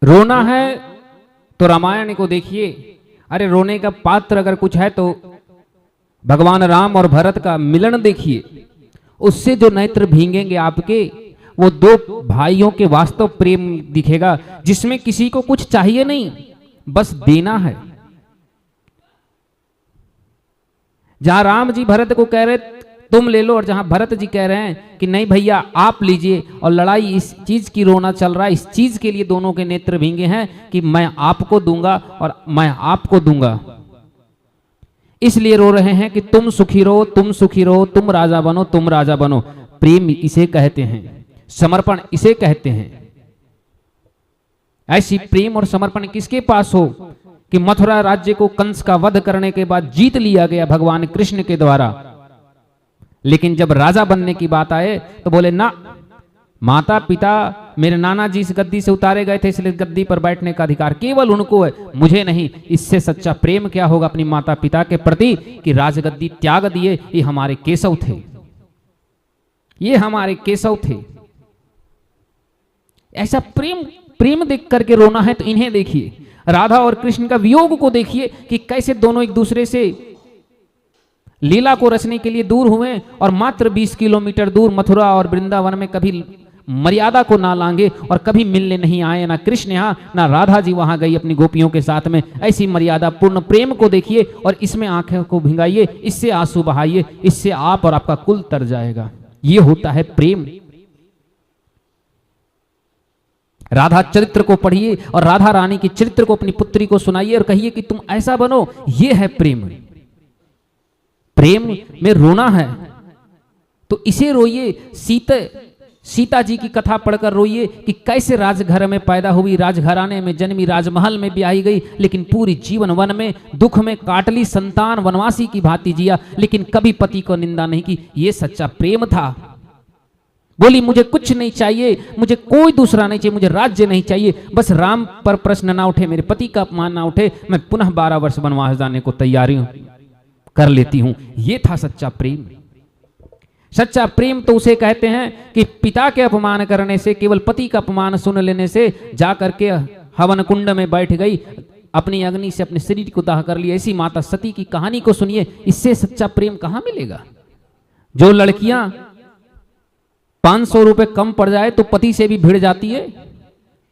रोना है तो रामायण को देखिए। अरे रोने का पात्र अगर कुछ है तो भगवान राम और भरत का मिलन देखिए, उससे जो नेत्र भींगेंगे आपके, वो दो भाइयों के वास्तव प्रेम दिखेगा, जिसमें किसी को कुछ चाहिए नहीं, बस देना है। जहां राम जी भरत को कह रहे तुम ले लो, और जहां भरत जी कह रहे हैं कि नहीं भैया आप लीजिए, और लड़ाई इस चीज की रोना चल रहा है, इस चीज के लिए दोनों के नेत्र भींगे हैं कि मैं आपको दूंगा और मैं आपको दूंगा। इसलिए रो रहे हैं कि तुम सुखी रहो, तुम सुखी रहो, तुम राजा बनो, तुम राजा बनो। प्रेम इसे कहते हैं, समर्पण इसे कहते हैं। ऐसी प्रेम और समर्पण किसके पास हो कि मथुरा राज्य को कंस का वध करने के बाद जीत लिया गया भगवान कृष्ण के द्वारा, लेकिन जब राजा बनने की बात आए तो बोले ना, माता पिता मेरे नाना जी इस गद्दी से उतारे गए थे, इसलिए गद्दी पर बैठने का अधिकार केवल उनको है, मुझे नहीं। इससे सच्चा प्रेम क्या होगा अपनी माता पिता के प्रति कि राजगद्दी त्याग दिए। ये हमारे केशव थे, ये हमारे केशव थे। ऐसा प्रेम देख करके रोना है तो इन्हें देखिए, राधा और कृष्ण का वियोग को देखिए कि कैसे दोनों एक दूसरे से लीला को रचने के लिए दूर हुए, और मात्र 20 किलोमीटर दूर मथुरा और वृंदावन में कभी मर्यादा को ना लांगे और कभी मिलने नहीं आए, ना कृष्ण यहाँ ना राधा जी वहां गई अपनी गोपियों के साथ में। ऐसी मर्यादा पूर्ण प्रेम को देखिए और इसमें आंखें को भिंगाइए, इससे आंसू बहाइए, इससे आप और आपका कुल तर जाएगा। ये होता है प्रेम। राधा चरित्र को पढ़िए और राधा रानी की चरित्र को अपनी पुत्री को सुनाइए और कहिए कि तुम ऐसा बनो। ये है प्रेम। प्रेम में रोना है तो इसे रोइए। सीता जी की कथा पढ़कर रोइए कि कैसे राजघर में पैदा हुई, राजघराने में जन्मी, राजमहल में ब्याही गई, लेकिन पूरी जीवन वन में दुख में काट ली, संतान वनवासी की भांति जिया, लेकिन कभी पति को निंदा नहीं की। ये सच्चा प्रेम था। बोली मुझे कुछ नहीं चाहिए, मुझे कोई दूसरा नहीं चाहिए, मुझे राज्य नहीं चाहिए, बस राम पर प्रश्न ना उठे, मेरे पति का अपमान ना उठे, मैं पुनः 12 वर्ष वनवास जाने को तैयारी कर लेती हूं। ये था सच्चा प्रेम। सच्चा प्रेम तो उसे कहते हैं कि पिता के अपमान करने से, केवल पति का अपमान सुन लेने से जाकर के हवन कुंड में बैठ गई, अपनी अग्नि से अपने शरीर को दाह कर लिया। ऐसी माता सती की कहानी को सुनिए। इससे सच्चा प्रेम कहां मिलेगा? जो लड़कियां 500 रुपए कम पड़ जाए तो पति से भी भिड़ जाती है,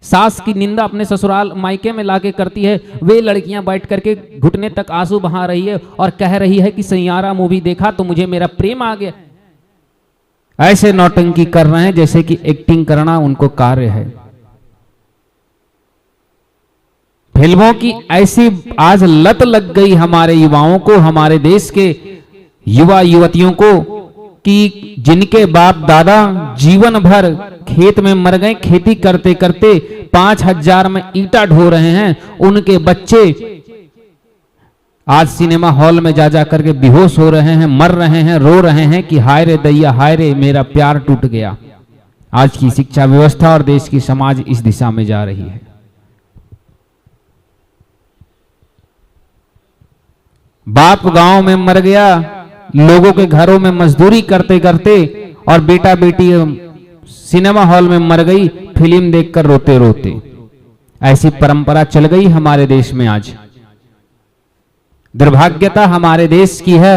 सास की निंदा अपने ससुराल मायके में लाके करती है, वे लड़कियां बैठ करके घुटने तक आंसू बहा रही है और कह रही है कि सैयारा मूवी देखा तो मुझे मेरा प्रेम आ गया। ऐसे नौटंकी कर रहे हैं जैसे कि एक्टिंग करना उनको कार्य है। फिल्मों की ऐसी आज लत लग गई हमारे युवाओं को, हमारे देश के युवा युवतियों को, कि जिनके बाप दादा जीवन भर खेत में मर गए, खेती करते करते 5000 में ईंटा ढो रहे हैं, उनके बच्चे आज सिनेमा हॉल में जा करके बेहोश हो रहे हैं, मर रहे हैं, रो रहे हैं कि हाय रे दैया, हाय रे मेरा प्यार टूट गया। आज की शिक्षा व्यवस्था और देश की समाज इस दिशा में जा रही है। बाप गांव में मर गया, लोगों के घरों में मजदूरी करते करते, और बेटा बेटी सिनेमा हॉल में मर गई फिल्म देखकर रोते रोते। ऐसी परंपरा चल गई हमारे देश में। आज दुर्भाग्यता हमारे देश की है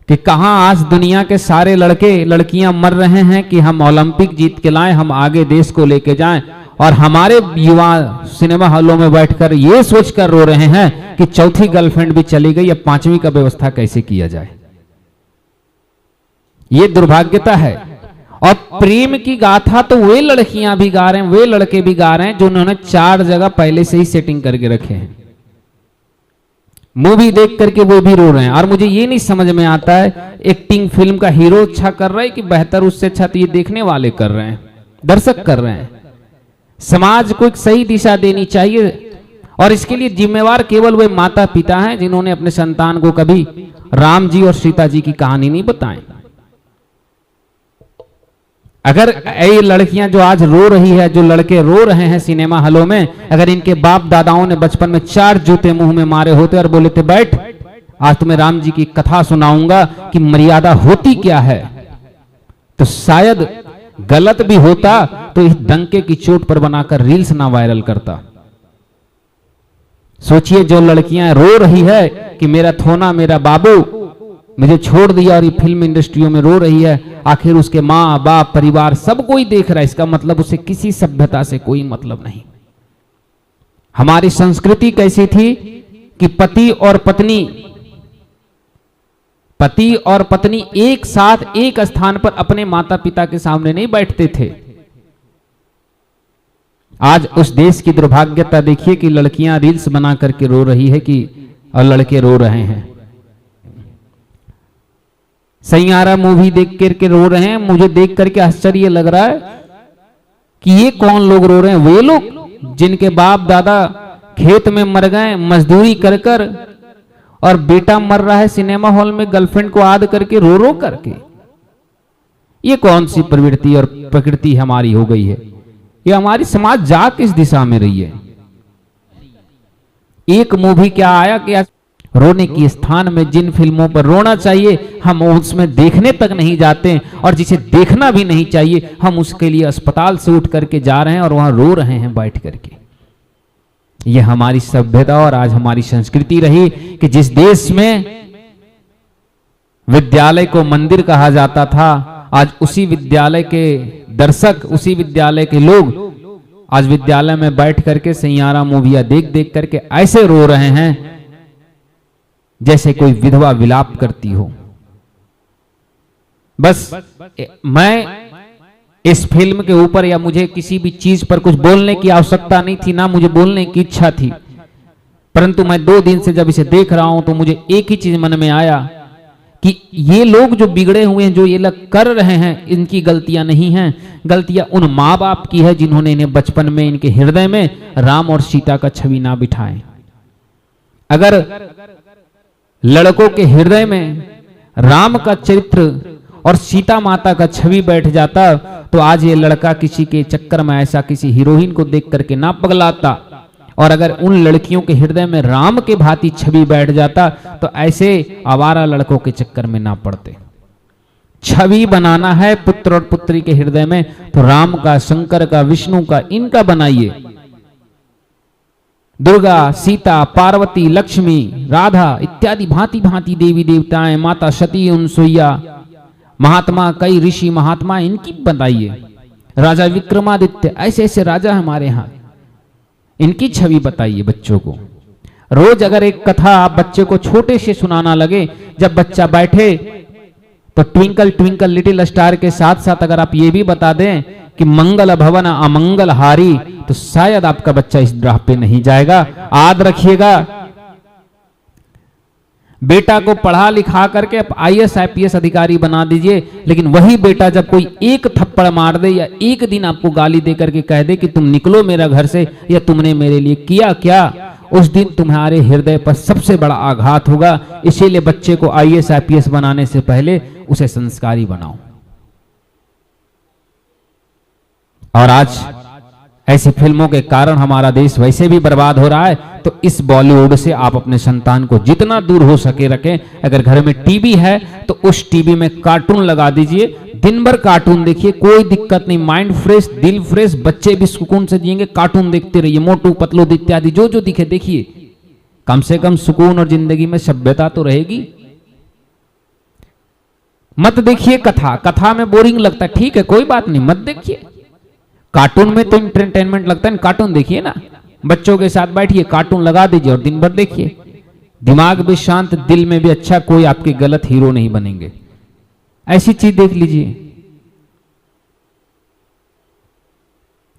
कि कहां आज दुनिया के सारे लड़के लड़कियां मर रहे हैं कि हम ओलंपिक जीत के लाएं, हम आगे देश को लेके जाएं, और हमारे युवा सिनेमा हॉलों में बैठकर ये सोचकर रो रहे हैं कि चौथी गर्लफ्रेंड भी चली गई, अब 5वीं का व्यवस्था कैसे किया जाए। ये दुर्भाग्यता है। और प्रेम की गाथा तो वे लड़कियां भी गा रहे हैं, वे लड़के भी गा रहे हैं जो उन्होंने 4 जगह पहले से ही सेटिंग करके रखे हैं। मूवी देख करके वो भी रो रहे हैं। और मुझे ये नहीं समझ में आता है एक्टिंग फिल्म का हीरो अच्छा कर रहा है कि बेहतर उससे अच्छा तो ये देखने वाले कर रहे हैं, दर्शक कर रहे हैं। समाज को एक सही दिशा देनी चाहिए और इसके लिए जिम्मेवार केवल वे माता पिता हैं जिन्होंने अपने संतान को कभी राम जी और सीता जी की कहानी नहीं बताई। अगर ये लड़कियां जो आज रो रही है, जो लड़के रो रहे हैं सिनेमा हॉलों में, अगर इनके बाप दादाओं ने बचपन में 4 जूते मुंह में मारे होते और बोले थे बैठ आज तुम्हें राम जी की कथा सुनाऊंगा कि मर्यादा होती क्या है, तो शायद गलत भी होता तो इस डंके की चोट पर बनाकर रील्स ना वायरल करता। सोचिए जो लड़कियां रो रही है कि मेरा थोना मेरा बाबू मुझे छोड़ दिया और ये फिल्म इंडस्ट्रियों में रो रही है, आखिर उसके माँ बाप परिवार सब कोई देख रहा है, इसका मतलब उसे किसी सभ्यता से कोई मतलब नहीं। हमारी संस्कृति कैसी थी कि पति और पत्नी एक साथ एक स्थान पर अपने माता पिता के सामने नहीं बैठते थे। आज उस देश की दुर्भाग्यता देखिए कि लड़कियां रील्स बना करके रो रही है कि और लड़के रो रहे हैं। सैयारा मूवी देख करके रो रहे हैं। मुझे देख करके आश्चर्य लग रहा है कि ये कौन लोग रो रहे हैं? वे लोग जिनके बाप दादा खेत में मर गए मजदूरी कर कर, और बेटा मर रहा है सिनेमा हॉल में गर्लफ्रेंड को याद करके रो रो करके। ये कौन सी प्रवृत्ति और प्रकृति हमारी हो गई है? ये हमारी समाज जा किस दिशा में रही है? एक मूवी क्या आया कि रोने के स्थान में जिन फिल्मों पर रोना चाहिए हम उसमें देखने तक नहीं जाते, और जिसे देखना भी नहीं चाहिए हम उसके लिए अस्पताल से उठ करके जा रहे हैं और वहां रो रहे हैं बैठ करके। यह हमारी सभ्यता और आज हमारी संस्कृति रही कि जिस देश में विद्यालय को मंदिर कहा जाता था, आज उसी विद्यालय के दर्शक, उसी विद्यालय के लोग आज विद्यालय में बैठ करके सैयारा मूवियां देख देख करके ऐसे रो रहे हैं जैसे कोई विधवा विलाप करती हो। बस मैं इस फिल्म के ऊपर या मुझे किसी भी चीज पर कुछ बोलने की आवश्यकता नहीं थी, ना मुझे बोलने की इच्छा थी, परंतु मैं 2 दिन से जब इसे देख रहा हूं तो मुझे एक ही चीज मन में आया कि ये लोग जो बिगड़े हुए हैं, जो ये लोग कर रहे हैं, इनकी गलतियां नहीं हैं, गलतियां उन माँ बाप की है जिन्होंने इन्हें बचपन में इनके हृदय में राम और सीता का छवि ना बिठाए। अगर लड़कों के हृदय में राम का चरित्र और सीता माता का छवि बैठ जाता तो आज ये लड़का किसी के चक्कर में ऐसा किसी हीरोइन को देख करके ना पगलाता, और अगर उन लड़कियों के हृदय में राम के भांति छवि बैठ जाता तो ऐसे आवारा लड़कों के चक्कर में ना पड़ते। छवि बनाना है पुत्र और पुत्री के हृदय में तो राम का, शंकर का, विष्णु का, इनका बनाइए। दुर्गा, सीता, पार्वती, लक्ष्मी, राधा इत्यादि भांति भांति देवी देवताएं, माता सती, अनसुईया, महात्मा, कई ऋषि महात्मा, इनकी बताइए। राजा विक्रमादित्य, ऐसे ऐसे राजा हमारे यहाँ, इनकी छवि बताइए बच्चों को। रोज अगर एक कथा आप बच्चे को छोटे से सुनाना लगे, जब बच्चा बैठे तो ट्विंकल ट्विंकल लिटिल स्टार के साथ साथ अगर आप ये भी बता दें कि मंगल भवन अमंगल हारी, तो शायद आपका बच्चा इस राह पे नहीं जाएगा। याद रखिएगा, बेटा को पढ़ा लिखा करके आप IAS IPS अधिकारी बना दीजिए, लेकिन वही बेटा जब कोई एक थप्पड़ मार दे या एक दिन आपको गाली दे करके कह दे कि तुम निकलो मेरा घर से, या तुमने मेरे लिए किया क्या, उस दिन तुम्हारे हृदय पर सबसे बड़ा आघात होगा। इसीलिए बच्चे को IAS IPS बनाने से पहले उसे संस्कारी बनाओ। और आज ऐसी फिल्मों के कारण हमारा देश वैसे भी बर्बाद हो रहा है, तो इस बॉलीवुड से आप अपने संतान को जितना दूर हो सके रखें। अगर घर में टीवी है तो उस टीवी में कार्टून लगा दीजिए, दिन भर कार्टून देखिए, कोई दिक्कत नहीं, माइंड फ्रेश, दिल फ्रेश, बच्चे भी सुकून से जिएंगे। कार्टून देखते रहिए, मोटू पतलू इत्यादि जो जो दिखे देखिए, कम से कम सुकून और जिंदगी में सभ्यता तो रहेगी। मत देखिए कथा, कथा में बोरिंग लगता है, ठीक है कोई बात नहीं, मत देखिए। कार्टून में तो एंटरटेनमेंट लगता है, कार्टून देखिए ना, बच्चों के साथ बैठिए, कार्टून लगा दीजिए और दिन भर देखिए। दिमाग भी शांत, दिल में भी अच्छा, कोई आपके गलत हीरो नहीं बनेंगे। ऐसी चीज देख लीजिए।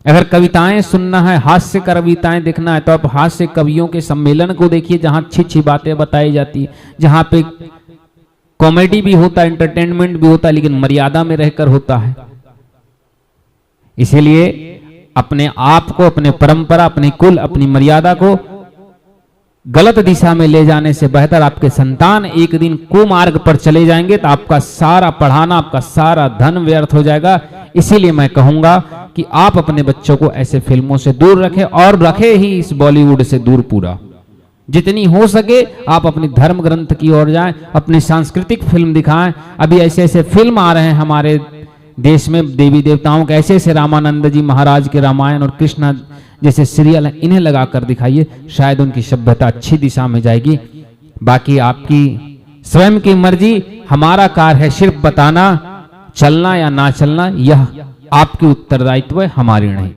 अगर कविताएं सुनना है, हास्य कविताएं देखना है, तो आप हास्य कवियों के सम्मेलन को देखिए, जहां अच्छी अच्छी बातें बताई जाती है, जहां पे कॉमेडी भी होता है, एंटरटेनमेंट भी होता है, लेकिन मर्यादा में रहकर होता है। इसीलिए अपने आप को, अपने परंपरा, अपनी कुल, अपनी मर्यादा को गलत दिशा में ले जाने से बेहतर आपके संतान एक दिन कुमार्ग पर चले जाएंगे तो आपका सारा पढ़ाना, आपका सारा धन व्यर्थ हो जाएगा। इसीलिए मैं कहूंगा कि आप अपने बच्चों को ऐसे फिल्मों से दूर रखें, और रखें ही इस बॉलीवुड से दूर पूरा। जितनी हो सके आप अपनी धर्म ग्रंथ की ओर जाएं, अपनी सांस्कृतिक फिल्म दिखाएं। अभी ऐसे ऐसे फिल्म आ रहे हैं हमारे देश में देवी देवताओं के ऐसे ऐसे रामानंद जी महाराज के रामायण और कृष्णा जैसे सीरियल है, इन्हें लगाकर दिखाइए, शायद उनकी सभ्यता अच्छी दिशा में जाएगी। बाकी आपकी स्वयं की मर्जी, हमारा कार्य है सिर्फ बताना, चलना या ना चलना यह आपकी उत्तरदायित्व है, हमारी नहीं।